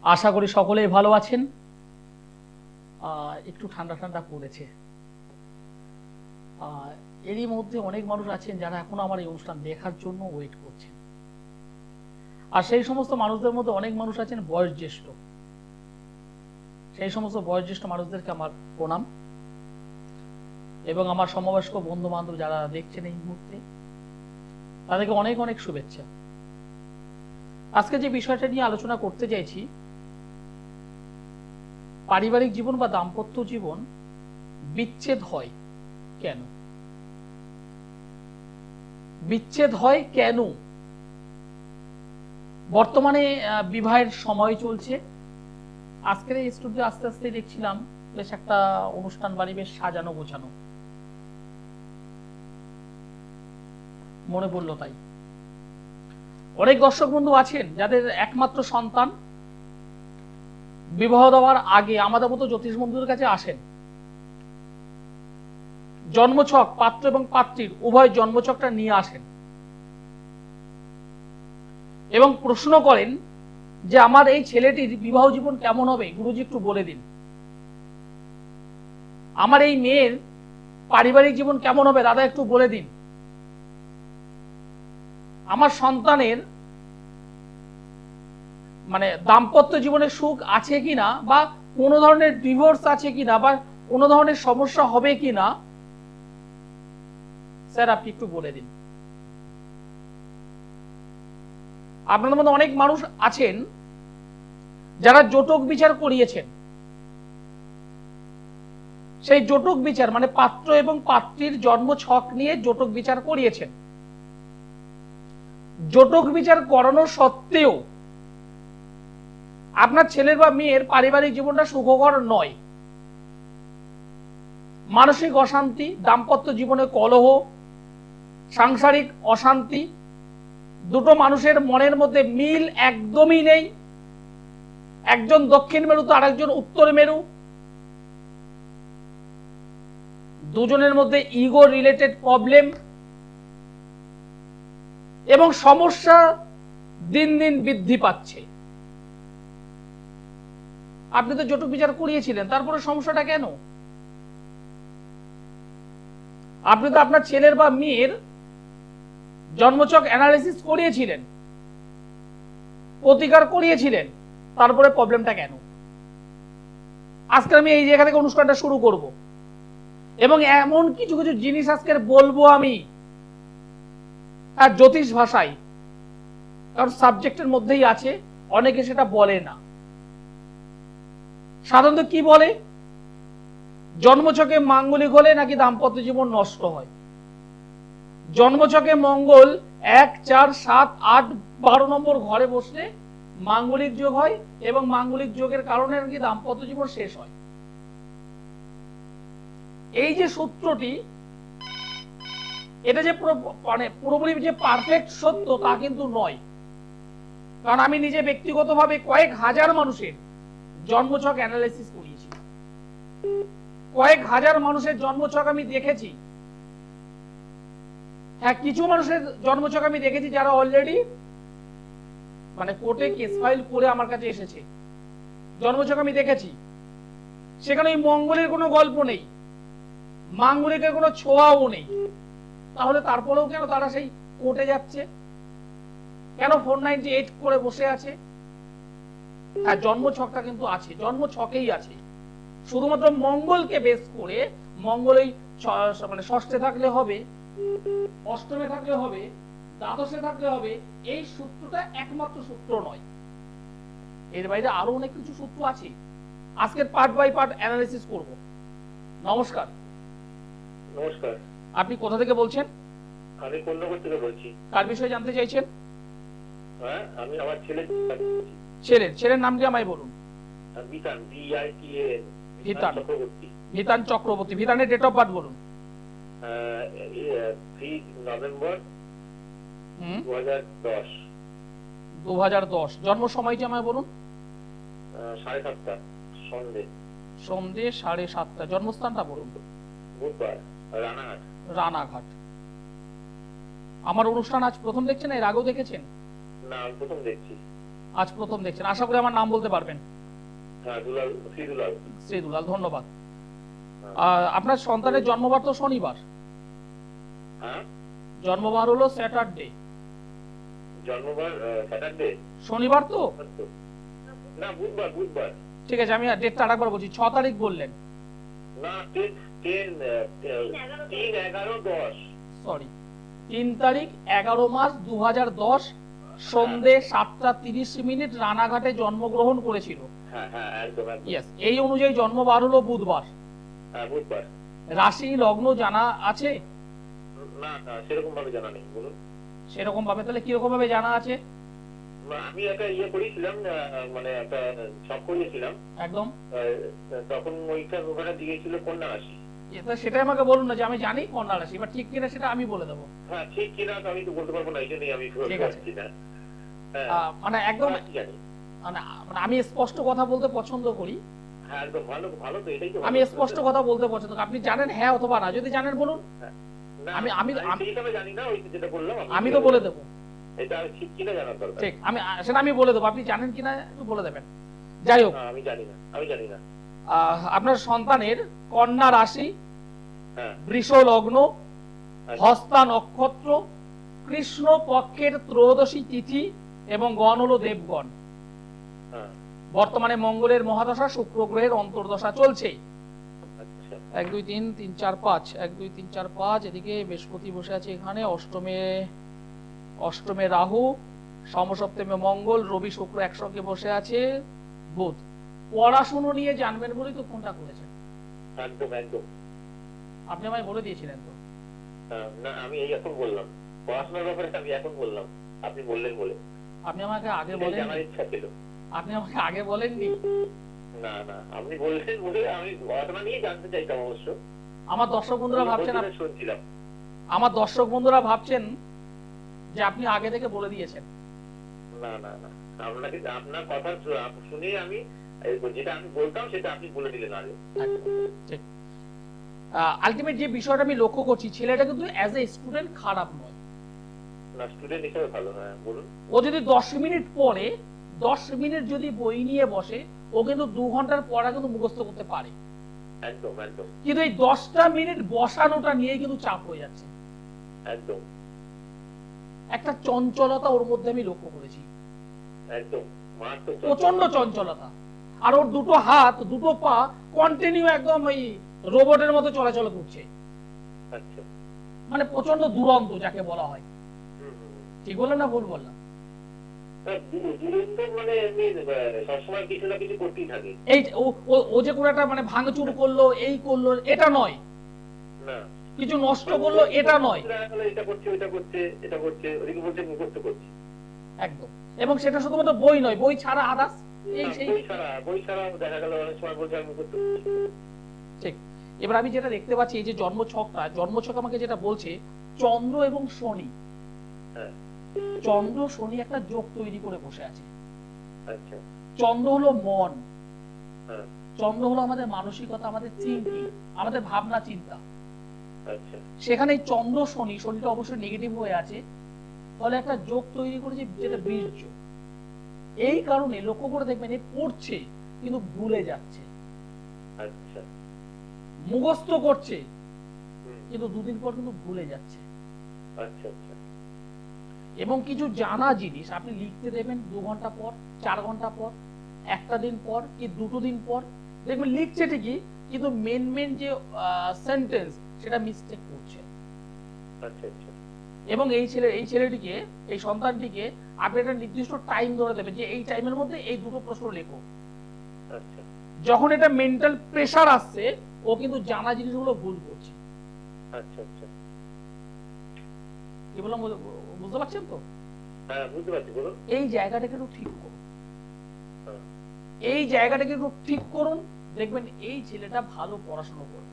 আশা করি সকলেই ভালো আছেন। একটু ঠান্ডা ঠান্ডা পড়েছে। এরই মধ্যে অনেক মানুষ আছেন যারা এখনো আমার এই অনুষ্ঠান দেখার জন্য ওয়েট করছেন। আর সেই সমস্ত মানুষদের মধ্যে অনেক মানুষ আছেন বয়োজ্যেষ্ঠ। সেই সমস্ত বয়োজ্যেষ্ঠ মানুষদেরকে আমার প্রণাম এবং আমার সমবয়স্ক বন্ধু বান্ধব যারা দেখছেন এই মুহূর্তে তাদেরকে অনেক অনেক শুভেচ্ছা। আজকে যে বিষয়টা নিয়ে আলোচনা করতে চাইছি, পারিবারিক জীবন বা দাম্পত্য জীবন বিচ্ছেদ হয় কেন? বিচ্ছেদ হয় কেন? বর্তমানে বিবাহের সময় চলছে। আজকের এই স্টুডিও আস্তে আস্তে দেখছিলাম বেশ একটা অনুষ্ঠান বাড়ি বেশ সাজানো গোছানো, মনে পড়লো তাই। অনেক দর্শক বন্ধু আছেন যাদের একমাত্র সন্তান বিবাহ দেওয়ার আগে আমাদের মতো জ্যোতিষ বন্ধুদের কাছে আসেন, জন্মছক পাত্র এবং পাত্রীর উভয় জন্মছকটা নিয়ে আসেন এবং প্রশ্ন করেন যে আমার এই ছেলেটির বিবাহ জীবন কেমন হবে গুরুজি একটু বলে দিন, আমার এই মেয়ের পারিবারিক জীবন কেমন হবে দাদা একটু বলে দিন, আমার সন্তানের মানে দাম্পত্য জীবনে সুখ আছে কিনা বা কোনো ধরনের ডিভোর্স আছে কিনা বা কোনো ধরনের সমস্যা হবে কিনা স্যার আপনি একটু বলে দিন। আপনাদের মধ্যে অনেক মানুষ আছেন যারা জটক বিচার করিয়েছেন। সেই জটক বিচার মানে পাত্র এবং পাত্রীর জন্ম ছক নিয়ে জটক বিচার করিয়েছেন। জটক বিচার করানো সত্ত্বেও আপনার ছেলের বা মেয়ের পারিবারিক জীবনটা সুখকর নয়। মানসিক অশান্তি, দাম্পত্য জীবনে কলহ, সাংসারিক অশান্তি, দুটো মানুষের মনের মধ্যে মিল একদমই নেই। একজন দক্ষিণ মেরু তো আরেকজন উত্তর মেরু। দুজনের মধ্যে ইগো রিলেটেড প্রবলেম এবং সমস্যা দিন দিন বৃদ্ধি পাচ্ছে। আপনি তো জটক বিচার করিয়েছিলেন, তারপরে সমস্যাটা কেন? আপনি তো আপনার ছেলের বা মেয়ের জন্মছক অ্যানালিসিস করিয়েছিলেন, প্রতিকার করিয়েছিলেন, তারপরে প্রবলেমটা কেন? আজকে আমি এই জায়গা থেকে অনুষ্ঠানটা শুরু করব এবং এমন কিছু কিছু জিনিস আজকে বলবো আমি আর জ্যোতিষ ভাষায়, কারণ সাবজেক্টের মধ্যেই আছে, অনেকে সেটা বলে না। সাধারণত কি বলে, জন্মছকে মাঙ্গলিক হলে নাকি দাম্পত্য জীবন নষ্ট হয়। জন্মছকে মঙ্গল 1, 4, 7, 8, 12 নম্বর ঘরে বসলে মাঙ্গলিক যোগ হয় এবং মাঙ্গলিক যোগের কারণে নাকি দাম্পত্য জীবন শেষ হয়। এই যে সূত্রটি, এটা যে মানে পুরোপুরি যে পারফেক্ট সত্য তা কিন্তু নয়, কারণ আমি নিজে ব্যক্তিগতভাবে কয়েক হাজার মানুষের জন্মছক অ্যানালাইসিস করিয়েছি, কয়েক হাজার মানুষের জন্মছক আমি দেখেছি। হ্যাঁ, কিছু মানুষের জন্মছক আমি দেখেছি যারা অলরেডি মানে কোর্টে কেস ফাইল করে আমার কাছে এসেছে, জন্মছক আমি দেখেছি। সেখানে ওই মঙ্গলের কোনো গল্প নেই, মাঙ্গলিকের কোনো ছোঁয়াও নেই। তাহলে তারপরেও কেন তারা সেই কোর্টে যাচ্ছে, কেন 498 করে বসে আছে? হ্যাঁ, জন্মছকটা কিন্তু আছে, জন্মছকেই আছে। শুধুমাত্র মঙ্গলকে বেস করে, মঙ্গল এই মানে ষষ্ঠে থাকলে হবে, অষ্টমে থাকলে হবে, দ্বাদশে থাকলে হবে, এই সূত্রটা একমাত্র সূত্র নয়। এর বাইরে আরো অনেক কিছু সূত্র আছে। আজকের পার্ট বাই পার্ট অ্যানালিসিস করব। নমস্কার। নমস্কার। আপনি কোথা থেকে বলছেন? আমি কন্যাকুমারী থেকে বলছি। কার বিষয়ে জানতে চাইছেন? হ্যাঁ, আমি আমার ছেলের নাম কি আমায় বলুন। বিতান, BITAN, বিতান চক্রবর্তী। বিতান চক্রবর্তী। বিতানের ডেট অফ বার্থ বলুন। 3 নভেম্বর 2010। 2010। জন্ম সময়টি আমায় বলুন। 7:30 সন্ধে 7:30। জন্মস্থানটা বলুন। বুধবার, রানাঘাট। রানাঘাট। আমার অনুষ্ঠান আজ প্রথম দেখছেন, এর আগেও দেখেছেন? না, প্রথম দেখছি। আজ প্রথম দেখছেন, আশা করি আমার নাম বলতে পারবেন। হ্যাঁ, দুলাল, শ্রী দুলাল। শ্রী দুলাল, ধন্যবাদ। আপনার সন্তানের জন্মবার তো শনিবার, হ্যাঁ, জন্মবার হলো স্যাটারডে, জন্মবার স্যাটারডে, শনিবার তো? না, বুধবার, বুধবার। ঠিক আছে, আমি ডেটটা আরেকবার বলছি, 6 তারিখ বললেন। না, 3/11/10। সরি, 3 তারিখ 11 মাস 2010 সন্ধে 7:30 রানাঘাটে জন্মগ্রহণ করেছিল। হ্যাঁ, হ্যাঁ, একদম, একদম। ইয়েস, এই অনুযায়ী জন্মবার হলো বুধবার। হ্যাঁ, বুধবার। রাশি লগ্ন জানা আছে? না, না, সেরকম ভাবে জানা নেই, বলুন। সেরকম ভাবে, তাহলে কিরকম ভাবে জানা আছে? না, আমি একটা করেছিলাম, মানে একটা ছক করিয়েছিলাম একদম। তখন ওখানে দিয়েছিল কন্যা রাশি। এটা সেটাই আমাকে বলুন না যে আমি জানি কন্যা রাশি, এবার ঠিক কিনা সেটা আমি বলে দেবো। হ্যাঁ, ঠিক কিনা তো আমি তো বলতে পারবো না, এই জন্যই আমি ঠিক আছে। বলছি না। মানে একদম জানি। মানে আমি স্পষ্ট কথা বলতে পছন্দ করি। হ্যাঁ, একদম ভালো, ভালো তো, এটাই তো। আমি স্পষ্ট কথা বলতে পছন্দ করি। আপনি জানেন হ্যাঁ অথবা না, যদি জানেন বলুন। না, আমি সেইভাবে জানি না, ওই যেটা বললাম আমি তো বলে দেবো। এটা ঠিক কিনা জানার দরকার। ঠিক, সেটা আমি বলে দেবো, আপনি জানেন কিনা একটু বলে দেবেন। যাই হোক, আমি জানি না, আমি জানি না। আপনার সন্তানের কন্যা রাশি, হ্যাঁ, বৃষ লগ্ন, হস্তা নক্ষত্র, কৃষ্ণ পক্ষের ত্রয়োদশী তিথি এবং গণ হলো দেবগণ। হ্যাঁ, বর্তমানে মঙ্গলের মহাদশা, শুক্র গ্রহের অন্তর্দশা চলছে। আচ্ছা। 1 2 3 3 4 5, 1 2 3 4 5, এদিকে বৃহস্পতি বসে আছে এখানে, অষ্টমে রাহু, সমসপ্তমে মঙ্গল, রবি শুক্র একসঙ্গে বসে আছে, বুধ। পড়াশুনো নিয়ে জানবেন বলেই তো ফোনটা করেছেন। একদম, একদম। আপনি আমায় বলে দিয়েছিলেন তো। না, আমি এই এখন বললাম পড়াশোনার ব্যাপারে, আমি এখন বললাম, আপনি বললেন বলে। আপনি আমাকে আগে জানার বলেননি? ইচ্ছা ছিল। আপনি আমাকে আগে বলেননি? না, না, আপনি বললেন বলে আমি পড়াশোনা নিয়ে জানতে চাইতাম অবশ্য। আমার দর্শক বন্ধুরা ভাবছেন শুনছিলাম। আমার দর্শক বন্ধুরা ভাবছেন যে আপনি আগে থেকে বলে দিয়েছেন। না, না, না, আপনাকে আপনার কথা শুনে আমি যেটা আমি বলতাম সেটা আপনি বলে দিলেন আগে। ঠিক। আলটিমেট যে বিষয়টা আমি লক্ষ্য করছি, ছেলেটা কিন্তু অ্যাজ এ স্টুডেন্ট খারাপ নয়। না, স্টুডেন্ট হিসেবে ভালো। হ্যাঁ, বলুন। ও যদি 10 মিনিট পড়ে, 10 মিনিট যদি বই নিয়ে বসে, ও কিন্তু 2 ঘন্টার পড়া কিন্তু মুখস্থ করতে পারে। একদম, একদম। কিন্তু এই 10টা মিনিট বসানোটা নিয়ে কিন্তু চাপ হয়ে যাচ্ছে। একদম। একটা চঞ্চলতা ওর মধ্যে আমি লক্ষ্য করেছি, একদম মারাত্মক। প্রচন্ড চঞ্চলতা। আর ওর দুটো হাত দুটো পা কন্টিনিউ একদম ওই রোবটের মতো চলাচল করছে। আচ্ছা। মানে প্রচন্ড দুরন্ত যাকে বলা হয়। ঠিক বললাম না ভুল বললাম? দুরন্ত মানে এমনি সবসময় কিছু না কিছু করতেই থাকে। এই ও যে কোনো একটা মানে ভাঙচুর করলো, এই করলো, এটা নয়। না, কিছু নষ্ট করলো, এটা নয়। এটা করছে, ওইটা করছে, এটা করছে, ওদিকে বলছে মুখস্থ করছে। একদম। এবং সেটা শুধুমাত্র বই নয়, বই ছাড়া আদার্স বই ছাড়া দেখা গেল অনেক সময় বলছে আমি মুখস্থ করছি। ঠিক। এবার আমি যেটা দেখতে পাচ্ছি, এই যে জন্মছক আমাকে যেটা বলছে, চন্দ্র এবং শনি, চন্দ্র শনি একটা যোগ তৈরি করে বসে আছে। আচ্ছা। চন্দ্র হলো মন, চন্দ্র হলো আমাদের মানসিকতা, আমাদের থিঙ্কিং, আমাদের ভাবনা চিন্তা। আচ্ছা। সেখানে চন্দ্র শনিটা অবশ্যই নেগেটিভ হয়ে আছে, ফলে একটা যোগ তৈরি করেছে যেটা বীর্য। এই কারণে লক্ষ্য করে দেখবেন, এ পড়ছে কিন্তু ভুলে যাচ্ছে। আচ্ছা। মুখস্থ করছে কিন্তু 2 দিন পর কিন্তু ভুলে যাচ্ছে। আচ্ছা, আচ্ছা। এবং কিছু জানা জিনিস আপনি লিখতে দেবেন 2 ঘন্টা পর, 4 ঘন্টা পর, একটা দিন পর কি 2 দিন পর, দেখবেন লিখছে ঠিকই কিন্তু মেন যে সেন্টেন্স সেটা মিস্টেক করছে। আচ্ছা, আচ্ছা। এবং এই ছেলেটিকে, এই সন্তানটিকে আপনি একটা নির্দিষ্ট টাইম ধরে দেবেন যে এই টাইমের মধ্যে এই 2টো প্রশ্ন লেখো। আচ্ছা। যখন এটা মেন্টাল প্রেসার আসছে, ও কিন্তু জানা জিনিসগুলো ভুল করছে। আচ্ছা, আচ্ছা। কি বললাম বুঝতে পারছেন তো? হ্যাঁ, বুঝতে পারছি, বলুন। এই জায়গাটাকে একটু ঠিক করুন, এই জায়গাটাকে একটু ঠিক করুন, দেখবেন এই ছেলেটা ভালো পড়াশোনা করবে।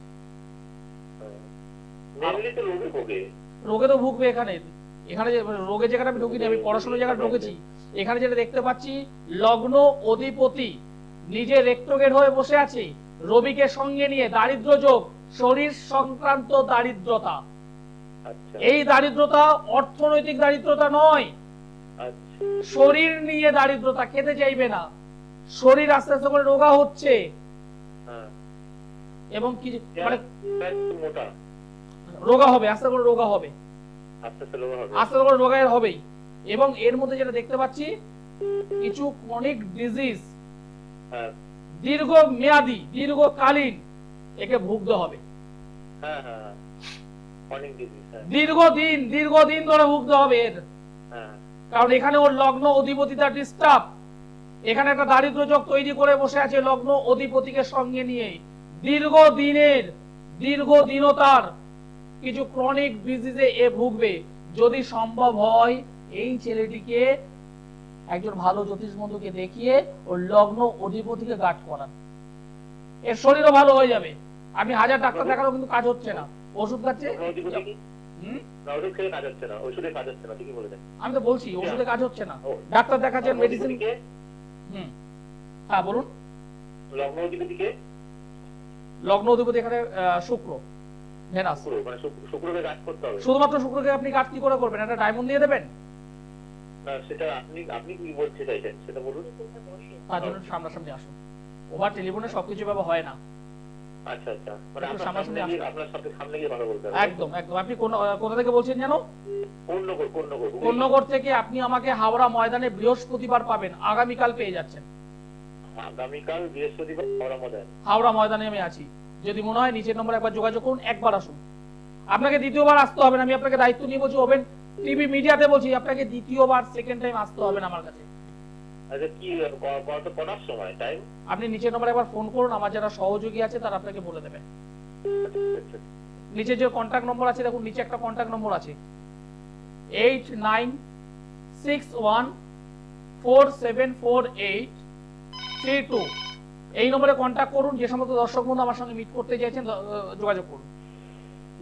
রোগে তো ভুগবে। এখানে যে রোগে জায়গাটা আমি ঢুকিনি, আমি পড়াশোনার জায়গাটা ঢুকেছি। এখানে যেটা দেখতে পাচ্ছি, লগ্ন অধিপতি নিজে রেক্টোগেট হয়ে বসে আছে, রবিকে সঙ্গে নিয়ে দারিদ্র যোগ, শরীর সংক্রান্ত দারিদ্রতা। এই দারিদ্রতা অর্থনৈতিক দারিদ্রতা নয়, শরীর নিয়ে দারিদ্রতা, খেতে চাইবে না, শরীর আস্তে আস্তে করে রোগা হচ্ছে, এবং কি মানে মোটা রোগা হবে, আস্তে করে রোগা হবে, আস্তে করে রোগা হবেই। এবং এর মধ্যে যেটা দেখতে পাচ্ছি কিছু ক্রনিক ডিজিজ, দীর্ঘ মেয়াদি দীর্ঘকালীন একে ভুগতে হবে, দীর্ঘদিন ধরে ভুগতে হবে এর, কারণ এখানে ওর লগ্ন অধিপতিটা ডিস্টার্ব, এখানে একটা দারিদ্র যোগ তৈরি করে বসে আছে লগ্ন অধিপতিকে সঙ্গে নিয়ে। দীর্ঘদিনতার কিছু ক্রনিক ডিজিজে এ ভুগবে। যদি সম্ভব হয় এই ছেলেটিকে একজন ভালো জ্যোতিষ বন্ধুকে দেখিয়ে ওর লগ্ন অধিপতিকে গাঠ করান, এর শরীরও ভালো হয়ে যাবে। আপনি 1000 ডাক্তার দেখালেও কিন্তু কাজ হচ্ছে না, ওষুধ খাচ্ছে। আমি তো বলছি ওষুধে কাজ হচ্ছে না, ডাক্তার দেখাচ্ছেন, মেডিসিন। হ্যাঁ বলুন। লগ্ন অধিপতি এখানে শুক্র, ভেনাস। শুধুমাত্র শুক্রকে আপনি কাজ কি করে করবেন? একটা ডায়মন্ড দিয়ে দেবেন? সেটা আপনি কি বলতে চাইছেন সেটা বলুন। তার জন্য সামনাসামনি আসুন, ওভার টেলিফোনে সবকিছু ভাবে হয় না। আচ্ছা আচ্ছা, মানে আপনার সাথে সামনে গিয়ে কথা বলতে হবে। একদম একদম। আপনি কোথা থেকে বলছেন জানো? কোন্নগর থেকে আপনি আমাকে হাওড়া ময়দানে বৃহস্পতিবার পাবেন, আগামীকাল পেয়ে যাচ্ছেন। আগামীকাল বৃহস্পতিবার হাওড়া ময়দানে আমি আছি। যদি মনে হয় নিচের নম্বরে একবার যোগাযোগ করুন, একবার আসুন। আপনাকে দ্বিতীয়বার আসতে হবে না, আমি আপনাকে দায়িত্ব নিয়ে বলছি, ওপেন টিভি মিডিয়াতে বলছি, আপনাকে দ্বিতীয়বার সেকেন্ড টাইম আসতে হবে না আমার কাছে। আচ্ছা, কি কটার সময় টাইম? আপনি নিচের নম্বরে একবার ফোন করুন, আমার যারা সহযোগী আছে তারা আপনাকে বলে দেবে। নিচে যে কন্টাক্ট নম্বর আছে দেখুন, নিচে একটা কন্টাক্ট নম্বর আছে 8961474832। এই নম্বরে কন্টাক্ট করুন। যে সমস্ত দর্শক বন্ধু আমার সঙ্গে মিট করতে চাইছেন যোগাযোগ করুন।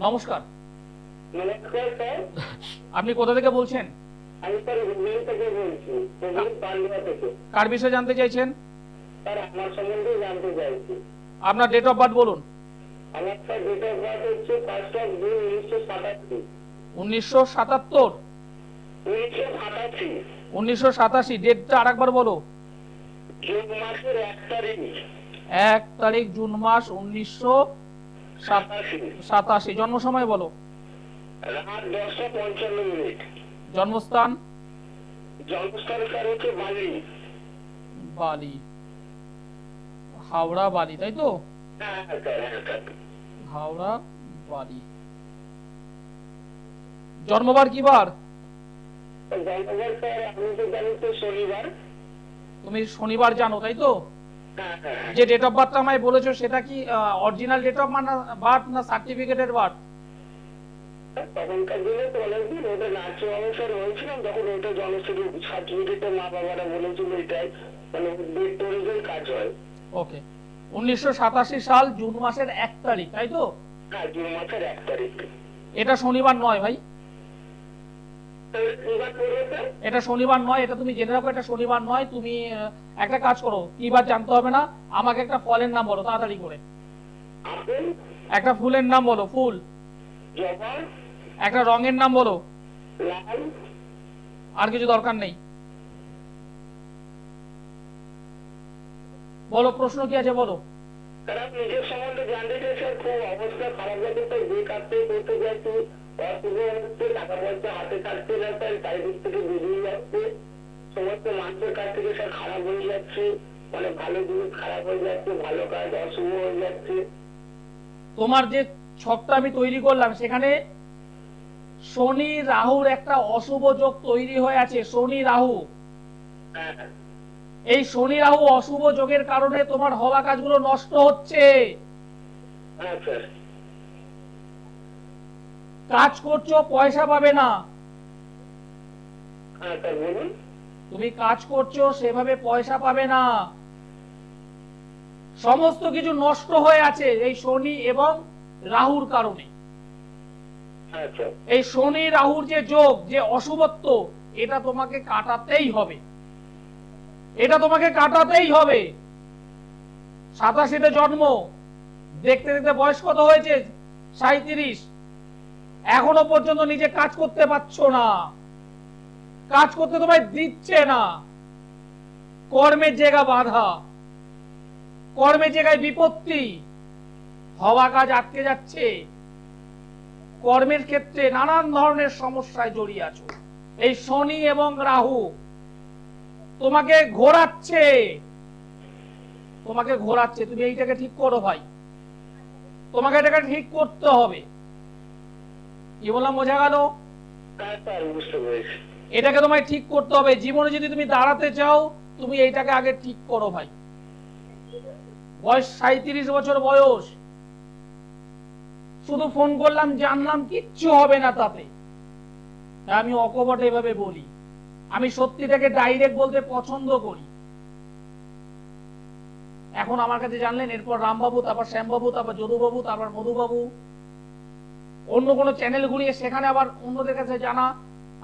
নমস্কার। আপনি কোথা থেকে বলছেন? কার বিষয়ে জানতে চাইছেন? আপনার ডেট অফ বার্থ বলুন। 1977। 1987। ডেটটা আরেকবার বলো। 1 তারিখ জুন মাস 1987। জন্ম সময় বলো। জন্মস্থান? বালি, হাওড়া বালি, তাই তো? হাওড়া বালি। জন্মবার কি বার? তুমি শনিবার জানো, তাই তো? যে ডেট অফ বার্থটা আমায় বলেছো সেটা কি অরিজিনাল ডেট অফ বার্থ না সার্টিফিকেটের বার্থ? তখনকার দিনে তো অনেকদিন ওটা নাচে অবসর হয়েছিলাম, তখন ওটা জনশ্রী সার্টিফিকেটের মা বাবারা বলেছিল এটাই মানে ডেট অনুযায়ী কাজ হয়। ওকে। 1987 সাল জুন মাসের 1 তারিখ, তাই তো? হ্যাঁ, জুন মাসের 1 তারিখ। এটা শনিবার নয় ভাই, এটা শনিবার নয়, এটা তুমি জেনে রাখো, এটা শনিবার নয়। তুমি একটা কাজ করো, কি বার জানতে হবে না, আমাকে একটা ফলের নাম বলো তাড়াতাড়ি করে। একটা ফুলের নাম বলো। ফুল। একটা রঙের নাম বলো। আর কিছু দরকার নেই, বলো প্রশ্ন কি আছে বলো। নিজের সম্বন্ধে জানতে চাই স্যার, খুব অবস্থা খারাপ যাচ্ছে, যে কাজটা করতে যাচ্ছি অসুবিধা হচ্ছে, টাকা পয়সা হাতে থাকছে না স্যার, চারিদিক থেকে বেরিয়ে যাচ্ছে, সমস্ত মানুষের কাছ থেকে স্যার খারাপ হয়ে যাচ্ছে, মানে ভালো জিনিস খারাপ হয়ে যাচ্ছে, ভালো কাজ অশুভ হয়ে যাচ্ছে। তোমার যে ছকটা আমি তৈরি করলাম সেখানে শনি রাহুর একটা অশুভ যোগ তৈরি হয়ে আছে। শনি রাহু, এই শনি রাহু অশুভ যোগের কারণে তোমার হওয়া কাজগুলো নষ্ট হচ্ছে। কাজ করছো পয়সা পাবে না, তুমি কাজ করছো সেভাবে পয়সা পাবে না, সমস্ত কিছু নষ্ট হয়ে আছে এই শনি এবং রাহুর কারণে। এই শনি রাহুর যে যোগ, যে অশুভত্ব, এটা তোমাকে কাটাতেই হবে, এটা তোমাকে কাটাতেই হবে। 87-তে জন্ম, দেখতে দেখতে বয়স কত হয়েছে? 37। এখনো পর্যন্ত নিজে কাজ করতে পারছো না, কাজ করতে তোমায় দিচ্ছে না, কর্মের জায়গা বাধা, কর্মের জায়গায় বিপত্তি, হওয়া কাজ আটকে যাচ্ছে, কর্মের ক্ষেত্রে নানান ধরনের সমস্যায় জড়িয়ে আছো। এই শনি এবং রাহু তোমাকে ঘোরাচ্ছে, তোমাকে ঘোরাচ্ছে। তুমি এইটাকে ঠিক করো ভাই, তোমাকে এটাকে ঠিক করতে হবে। কি বললাম, বোঝা গেল? এটাকে তোমায় ঠিক করতে হবে। জীবনে যদি তুমি দাঁড়াতে চাও, তুমি এইটাকে আগে ঠিক করো ভাই। বয়স 37 বছর বয়স, শুধু ফোন করলাম জানলাম, কিচ্ছু হবে না তাতে। আমি অকপটে এভাবে বলি, আমি সত্যিটাকে ডাইরেক্ট বলতে পছন্দ করি। এখন আমার কাছে জানলেন, এরপর রামবাবু, তারপর শ্যামবাবু, তারপর যদুবাবু, তারপর মধুবাবু, অন্য কোনো চ্যানেল ঘুরিয়ে সেখানে আবার অন্যদের কাছে জানা,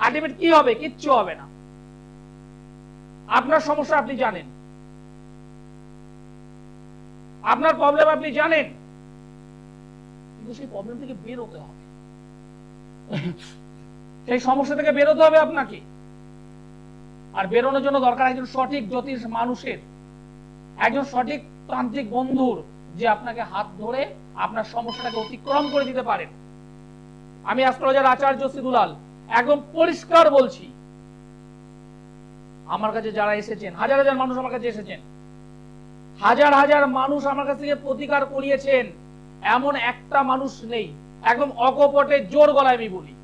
আলটিমেট কি হবে? কিচ্ছু হবে না। আপনার সমস্যা আপনি জানেন, আপনার প্রবলেম আপনি জানেন, কিন্তু সেই প্রবলেম থেকে বেরোতে হবে, সেই সমস্যা থেকে বেরোতে হবে আপনাকে। আর বেরোনোর জন্য দরকার একজন সঠিক জ্যোতিষ মানুষের, একজন সঠিক তান্ত্রিক বন্ধুর, যে আপনাকে হাত ধরে আপনার সমস্যাটাকে অতিক্রম করে দিতে পারেন। আমি অ্যাস্ট্রোলজার আচার্য সিদুলাল একদম পরিষ্কার বলছি, আমার কাছে যারা এসেছেন, হাজার হাজার মানুষ আমার কাছে এসেছেন, হাজার হাজার মানুষ আমার কাছ থেকে প্রতিকার করিয়েছেন, এমন একটা মানুষ নেই, একদম অকপটে জোর গলায় আমি বলি,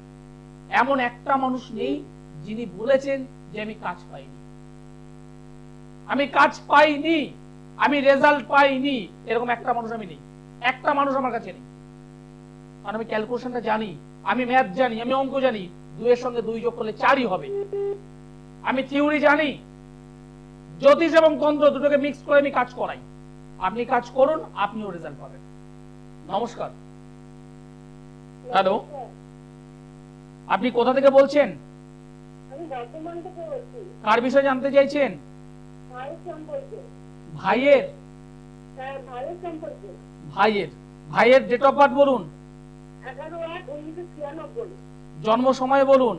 এমন একটা মানুষ নেই যিনি বলেছেন যে আমি কাজ পাইনি, আমি কাজ পাইনি, আমি রেজাল্ট পাইনি, এরকম একটা মানুষ আমি নেই, একটা মানুষ আমার কাছে নেই। কারণ আমি ক্যালকুলেশনটা জানি, আমি ম্যাথ জানি, আমি অঙ্ক জানি, 2 এর সঙ্গে 2 যোগ করলে 4ই হবে। আমি থিওরি জানি, জ্যোতিষ এবং তন্ত্র দুটোকে মিক্স করে আমি কাজ করাই। আপনি কাজ করুন, আপনিও রেজাল্ট পাবেন। নমস্কার। হ্যালো, আপনি কোথা থেকে বলছেন? আমি বর্তমান থেকে বলছি। কার বিষয়ে জানতে চাইছেন? ভাইয়ের সম্পর্কে। ভাইয়ের? হ্যাঁ, ভাইয়ের সম্পর্কে। ভাইয়ের, ভাইয়ের ডেট অফ বার্থ বলুন। 11/8/1996। জন্ম সময় বলুন।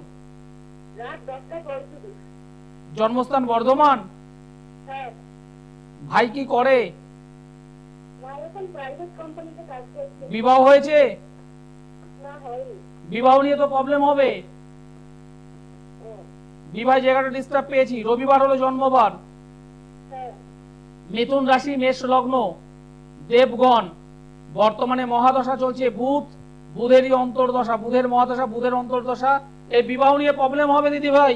রাত 10:45। জন্মস্থান বর্ধমান। হ্যাঁ। ভাই কি করে? ভাই এখন প্রাইভেট কোম্পানিতে কাজ করছে। বিবাহ হয়েছে? না, হয়নি। বিবাহ নিয়ে তো প্রবলেম হবে। বিবাহ জায়গাটা ডিস্টার্ব পেয়েছি। রবিবার হলো জন্মবার। হ্যাঁ। মিথুন রাশি, মেষ লগ্ন, দেবগণ, বর্তমানে মহাদশা চলছে বুধ, বুধেরই অন্তর্দশা, বুধের মহাদশা, বুধের অন্তর্দশা। এই বিবাহ নিয়ে প্রবলেম হবে দিদি ভাই,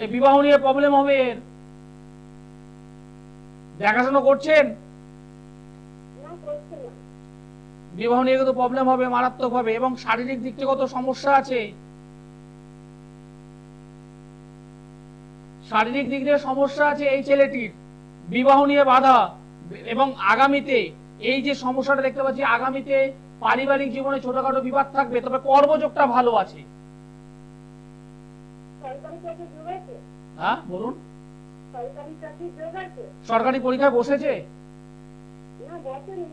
এই বিবাহ নিয়ে প্রবলেম হবে। দেখাশোনা করছেন? না, করছে না। বিবাহ নিয়ে কিন্তু প্রবলেম হবে মারাত্মক ভাবে, এবং শারীরিক দিক থেকে তো সমস্যা আছে, শারীরিক দিক দিয়ে সমস্যা আছে এই ছেলেটির, বিবাহ নিয়ে বাধা। এবং আগামীতে এই যে সমস্যাটা দেখতে পাচ্ছি, আগামীতে পারিবারিক জীবনে ছোটখাটো বিবাদ থাকবে, তবে কর্মযোগটা ভালো আছে। সরকারি চাকরি যোগ আছে? হ্যাঁ বলুন। সরকারি চাকরি যোগ আছে? সরকারি পরীক্ষায় বসেছে? না, বসেনি।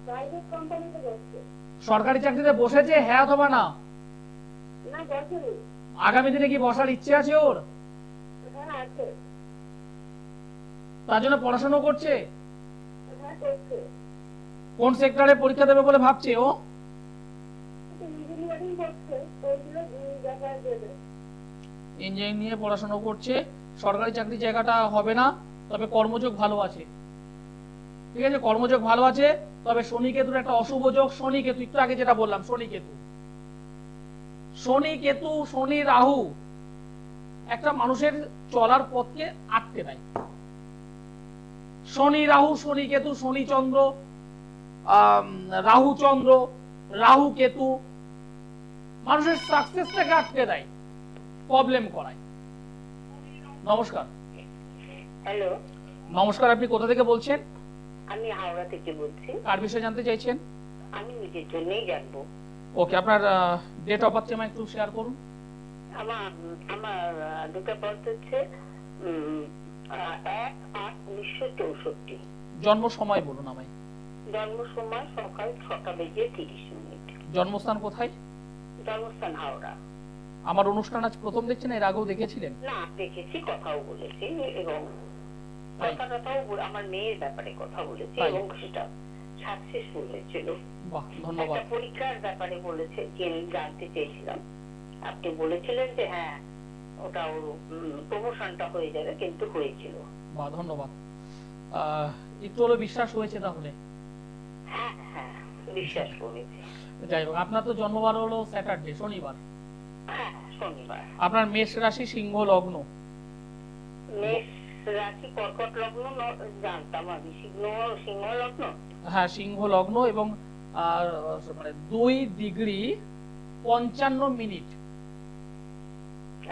প্রাইভেট কোম্পানিতে বসছে। সরকারি চাকরিতে বসেছে, হ্যাঁ অথবা না? না, বসেনি। আগামী দিনে কি বসার ইচ্ছে আছে ওর? হ্যাঁ, আছে। তার জন্য পড়াশোনা করছে? হ্যাঁ, করছে। কোন সেক্টরে পরীক্ষা দেবে বলে ভাবছে ও? ইঞ্জিনিয়ারিং করছে, ওইগুলো 2 জায়গায় দেবে। ইঞ্জিনিয়ারিং নিয়ে পড়াশোনা করছে, সরকারি চাকরি জায়গাটা হবে না, তবে কর্মযোগ ভালো আছে। ঠিক আছে, কর্মযোগ ভালো আছে, তবে শনি কেতুর একটা অশুভ যোগ। শনি কেতু, একটু আগে যেটা বললাম, শনি কেতু, শনি কেতু, শনি রাহু একটা মানুষের চলার পথকে আটকে দেয়। শনি রাহু, শনি কেতু, শনি চন্দ্র, রাহু চন্দ্র, রাহু কেতু মানুষের সাকসেসটাকে আটকে দেয়, প্রবলেম করায়। নমস্কার। হ্যালো, নমস্কার, আপনি কোথা থেকে বলছেন? আমি হাওড়া থেকে বলছি। কার বিষয়ে জানতে চাইছেন? আমি নিজের জন্যই জানবো। ওকে, আপনার ডেট অফ বার্থ একটু শেয়ার করুন। আমার ডেট অফ বার্থ হচ্ছে 1/8/1964। জন্ম সময় বলুন আমায়। জন্ম সময় সকাল 6:30। জন্মস্থান কোথায়? জন্মস্থান হাওড়া। আমার অনুষ্ঠান আজ প্রথম দেখছেন, এর আগেও দেখেছিলেন? না, দেখেছি, কথাও বলেছি, এবং তাই? আমার মেয়ের ব্যাপারে কথা বলেছি, তাই? এবং সেটা সাকসেসফুল হয়েছিল। বাহ, ধন্যবাদ। একটা পরীক্ষার ব্যাপারে বলেছে, জানতে চেয়েছিলাম, আপনি বলেছিলেন যে হ্যাঁ ওটা ওর প্রমোশনটা হয়ে যাবে, কিন্তু হয়েছিল। বাহ, ধন্যবাদ। একটু হলো বিশ্বাস হয়েছে তাহলে? হ্যাঁ হ্যাঁ, বিশ্বাস করেছি। যাই হোক, আপনার তো জন্মবার হলো স্যাটারডে, শনিবার। হ্যাঁ, শনিবার। আপনার মেষ রাশি, সিংহ লগ্ন। মেষ রাশি, কর্কট লগ্ন জানতাম আমি, সিংহ লগ্ন। হ্যাঁ, সিংহ লগ্ন, এবং মানে 2°55'।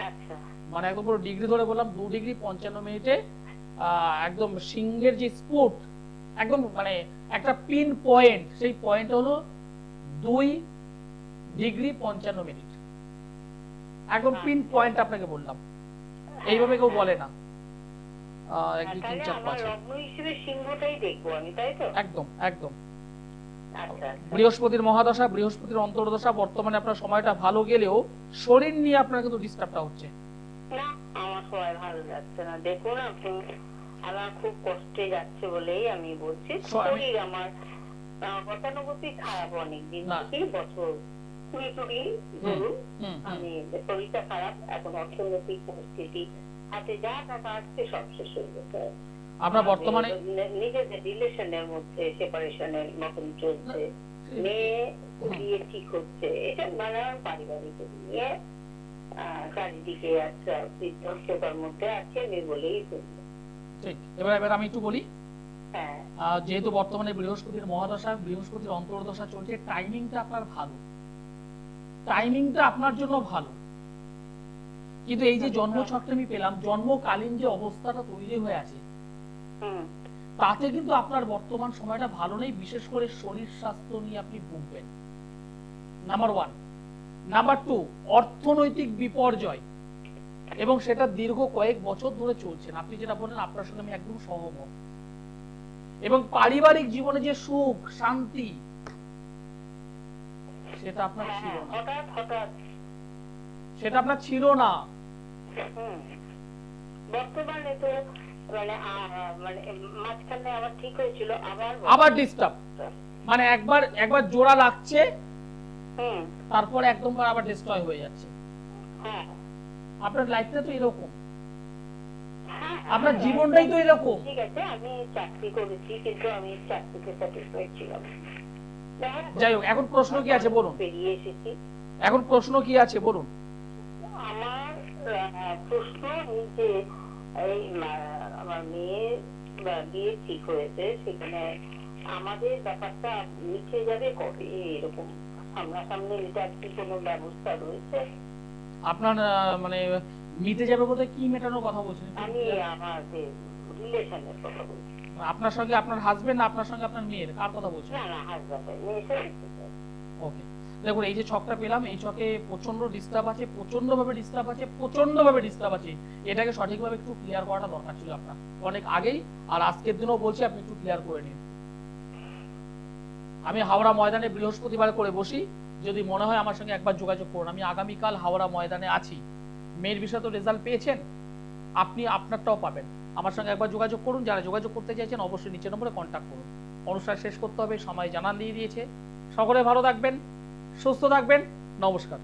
আচ্ছা, মানে একদম পুরো ডিগ্রি ধরে বললাম, 2°55'। একদম সিংহের যে স্পোর্ট, একদম মানে একটা পিন পয়েন্ট, সেই পয়েন্ট হলো 2°55'। একদম পিন পয়েন্ট আপনাকে বললাম, এইভাবে কেউ বলে না। 1 2 3 4 আমার 5। লগ্ন হিসেবে সিংহটাই দেখবো আমি, তাই তো? একদম একদম। আচ্ছা, বৃহস্পতির মহাদশা, বৃহস্পতির অন্তর্দশা, বর্তমানে আপনার সময়টা ভালো গেলেও শরীর নিয়ে আপনার কিন্তু ডিস্টার্বটা হচ্ছে। না, আমার সবাই ভালো যাচ্ছে না, দেখুন আপনি, আমার খুব কষ্টে যাচ্ছে বলেই আমি বলছি। শরীর আমার গতানুগতিক খারাপ, অনেকদিন থেকে, বছর 20 ধরুন, আমি শরীরটা খারাপ। এখন অর্থনৈতিক পরিস্থিতি, হাতে যা টাকা আসছে সব শেষ হয়ে গেছে। আপনার বর্তমানে নিজেদের রিলেশনের মধ্যে সেপারেশনের মতন চলছে, মেয়ে বিয়ে ঠিক হচ্ছে, এটা নানান পারিবারিক নিয়ে চারিদিকে একটা বিধ্বস্ততার মধ্যে আছে আমি বলেই চলবে। ঠিক। এবার আমি একটু বলি, হ্যাঁ, যেহেতু বর্তমানে বৃহস্পতির মহাদশা, বৃহস্পতির অন্তর্দশা চলছে, টাইমিংটা আপনার ভালো, টাইমিংটা আপনার জন্য ভালো। কিন্তু এই যে জন্মছকটা আমি পেলাম, জন্মকালীন যে অবস্থাটা তৈরি হয়ে আছে, তাতে কিন্তু আপনার বর্তমান সময়টা ভালো নেই। বিশেষ করে শরীর স্বাস্থ্য নিয়ে আপনি ভুগবেন, নাম্বার 1। নাম্বার 2, অর্থনৈতিক বিপর্যয়, এবং সেটা দীর্ঘ কয়েক বছর ধরে চলছে। আপনি যেটা বলেন, আপনার সঙ্গে আমি একদম সহমত। এবং পারিবারিক জীবনে যে সুখ শান্তি, সেটা আপনার ছিল না, সেটা আপনার ছিল না। বর্তমানে তো মানে মাঝখানে আবার ঠিক হয়েছিল, আবার ডিস্টার্ব, মানে একবার জোড়া লাগছে, তারপর একদম আবার ডিস্ট্রয় হয়ে যাচ্ছে। আপনার লাইফটা তো এরকম, আপনার জীবনটাই তো এরকম। ঠিক আছে, আমি চাকরি করেছি, কিন্তু আমি চাকরিতে স্যাটিসফাইড ছিলাম। যাই হোক, এখন প্রশ্ন কি আছে বলুন? বেরিয়ে এসেছি। এখন প্রশ্ন কি আছে বলুন? আমার প্রশ্ন যে এই আমার মেয়ে বিয়ে ঠিক হয়েছে, সেখানে আমাদের ব্যাপারটা মিটে যাবে কবে? এরকম সামনাসামনি এটা কি কোনো ব্যবস্থা রয়েছে? আপনার মানে মিটে যাবে বলতে কি মেটানোর কথা বলছেন? আমি আমাদের রিলেশনের কথা বলছি। আপনার সঙ্গে আপনার হাজবেন্ড, না আপনার সঙ্গে আপনার মেয়ের, কার কথা বলছেন? না না, হাজবেন্ড, মেয়ের সাথে। ওকে, দেখুন, এই যে ছকটা পেলাম, এই ছকে প্রচন্ড ডিস্টার্ব আছে, প্রচন্ডভাবে ডিস্টার্ব আছে। এটাকে সঠিকভাবে একটু ক্লিয়ার করাটা দরকার ছিল আপনার অনেক আগেই, আর আজকের দিনও বলছি আপনি একটু ক্লিয়ার করে নিন। আমি হাওড়া ময়দানে বৃহস্পতিবার করে বসি, যদি মনে হয় আমার সঙ্গে একবার যোগাযোগ করুন। আমি আগামীকাল হাওড়া ময়দানে আছি। মেয়ের বিষয়ে তো রেজাল্ট পেয়েছেন, আপনি আপনারটাও পাবেন। আমার সঙ্গে একবার যোগাযোগ করুন। যারা যোগাযোগ করতে চাইছেন অবশ্যই নিচের নম্বরে কন্ট্যাক্ট করুন। অনুষ্ঠান শেষ করতে হবে, সময় জানান দিয়ে দিয়েছে। সকলে ভালো থাকবেন, সুস্থ থাকবেন, নমস্কার।